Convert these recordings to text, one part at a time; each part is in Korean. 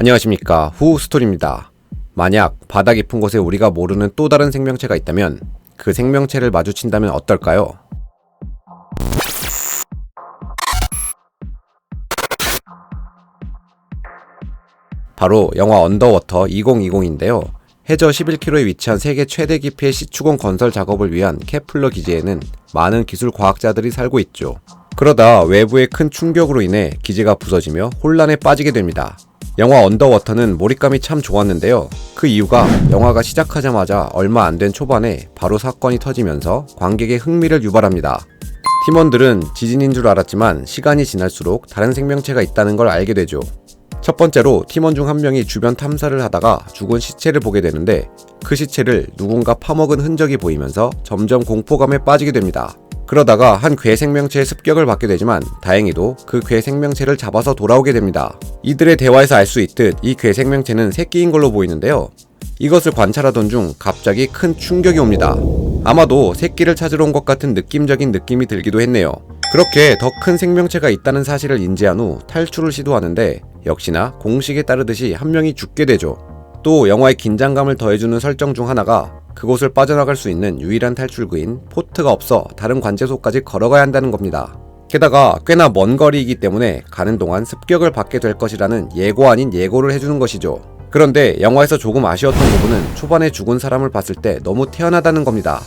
안녕하십니까, 후스토리입니다. 만약 바다 깊은 곳에 우리가 모르는 또 다른 생명체가 있다면 그 생명체를 마주친다면 어떨까요? 바로 영화 언더워터 2020인데요. 해저 11km에 위치한 세계 최대 깊이의 시추공 건설 작업을 위한 케플러 기지에는 많은 기술 과학자들이 살고 있죠. 그러다 외부의 큰 충격으로 인해 기지가 부서지며 혼란에 빠지게 됩니다. 영화 언더워터는 몰입감이 참 좋았는데요. 그 이유가 영화가 시작하자마자 얼마 안 된 초반에 바로 사건이 터지면서 관객의 흥미를 유발합니다. 팀원들은 지진인 줄 알았지만 시간이 지날수록 다른 생명체가 있다는 걸 알게 되죠. 첫 번째로 팀원 중 한 명이 주변 탐사를 하다가 죽은 시체를 보게 되는데 그 시체를 누군가 파먹은 흔적이 보이면서 점점 공포감에 빠지게 됩니다. 그러다가 한 괴 생명체의 습격을 받게 되지만 다행히도 그 괴 생명체를 잡아서 돌아오게 됩니다. 이들의 대화에서 알 수 있듯 이 괴 생명체는 새끼인 걸로 보이는데요. 이것을 관찰하던 중 갑자기 큰 충격이 옵니다. 아마도 새끼를 찾으러 온 것 같은 느낌적인 느낌이 들기도 했네요. 그렇게 더 큰 생명체가 있다는 사실을 인지한 후 탈출을 시도하는데 역시나 공식에 따르듯이 한 명이 죽게 되죠. 또 영화의 긴장감을 더해주는 설정 중 하나가 그곳을 빠져나갈 수 있는 유일한 탈출구인 포트가 없어 다른 관제소까지 걸어가야 한다는 겁니다. 게다가 꽤나 먼 거리이기 때문에 가는 동안 습격을 받게 될 것이라는 예고 아닌 예고를 해주는 것이죠. 그런데 영화에서 조금 아쉬웠던 부분은 초반에 죽은 사람을 봤을 때 너무 태연하다는 겁니다.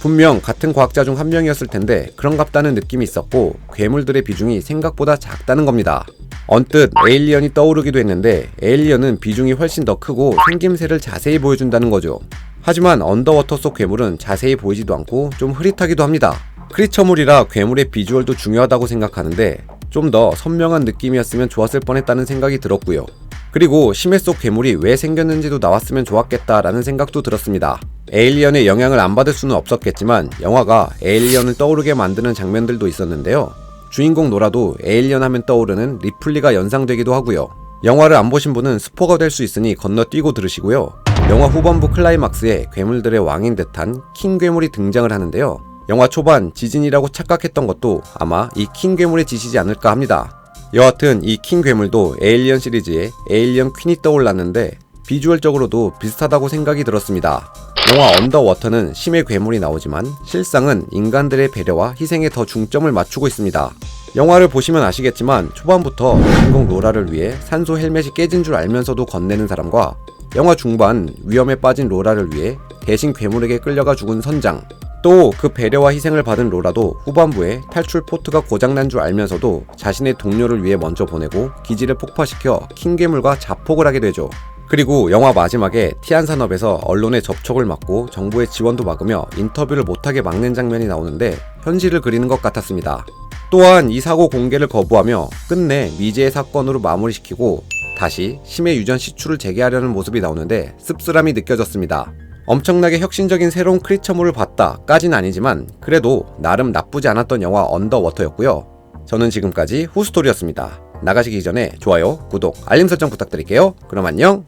분명 같은 과학자 중 한 명이었을 텐데 그런갑다는 느낌이 있었고 괴물들의 비중이 생각보다 작다는 겁니다. 언뜻 에일리언이 떠오르기도 했는데 에일리언은 비중이 훨씬 더 크고 생김새를 자세히 보여준다는 거죠. 하지만 언더워터 속 괴물은 자세히 보이지도 않고 좀 흐릿하기도 합니다. 크리처물이라 괴물의 비주얼도 중요하다고 생각하는데 좀 더 선명한 느낌이었으면 좋았을 뻔했다는 생각이 들었고요. 그리고 심해 속 괴물이 왜 생겼는지도 나왔으면 좋았겠다라는 생각도 들었습니다. 에일리언의 영향을 안 받을 수는 없었겠지만 영화가 에일리언을 떠오르게 만드는 장면들도 있었는데요. 주인공 노라도 에일리언 하면 떠오르는 리플리가 연상되기도 하고요. 영화를 안 보신 분은 스포가 될 수 있으니 건너뛰고 들으시고요. 영화 후반부 클라이막스에 괴물들의 왕인 듯한 킹 괴물이 등장을 하는데요. 영화 초반 지진이라고 착각했던 것도 아마 이 킹 괴물의 짓이지 않을까 합니다. 여하튼 이 킹 괴물도 에일리언 시리즈에 에일리언 퀸이 떠올랐는데 비주얼적으로도 비슷하다고 생각이 들었습니다. 영화 언더워터는 심해 괴물이 나오지만 실상은 인간들의 배려와 희생에 더 중점을 맞추고 있습니다. 영화를 보시면 아시겠지만 초반부터 주인공 로라를 위해 산소 헬멧이 깨진 줄 알면서도 건네는 사람과 영화 중반 위험에 빠진 로라를 위해 대신 괴물에게 끌려가 죽은 선장, 또 그 배려와 희생을 받은 로라도 후반부에 탈출 포트가 고장난 줄 알면서도 자신의 동료를 위해 먼저 보내고 기지를 폭파시켜 킹괴물과 자폭을 하게 되죠. 그리고 영화 마지막에 티안산업에서 언론의 접촉을 막고 정부의 지원도 막으며 인터뷰를 못하게 막는 장면이 나오는데 현실을 그리는 것 같았습니다. 또한 이 사고 공개를 거부하며 끝내 미제의 사건으로 마무리시키고 다시 심해 유전 시추를 재개하려는 모습이 나오는데 씁쓸함이 느껴졌습니다. 엄청나게 혁신적인 새로운 크리처물을 봤다까진 아니지만 그래도 나름 나쁘지 않았던 영화 언더워터였고요. 저는 지금까지 후스토리였습니다. 나가시기 전에 좋아요, 구독, 알림 설정 부탁드릴게요. 그럼 안녕!